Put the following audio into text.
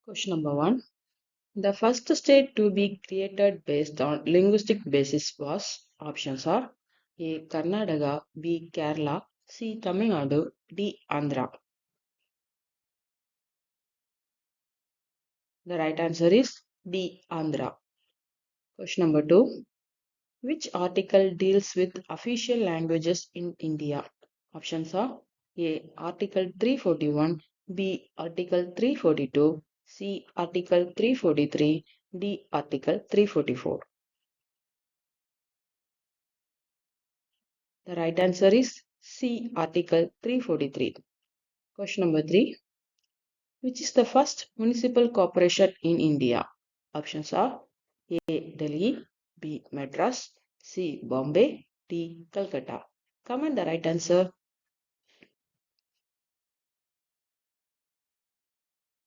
Question number 1. The first state to be created based on linguistic basis was options are A. Karnataka, B. Kerala, C. Tamil Nadu, D. Andhra. The right answer is D. Andhra. Question number 2. Which article deals with official languages in India? Options are A. Article 341, B. Article 342, C. Article 343, D. Article 344. The right answer is C. Article 343. Question number 3. Which is the first municipal corporation in India? Options are A. Delhi, B. Madras, C. Bombay, D. Calcutta. Comment the right answer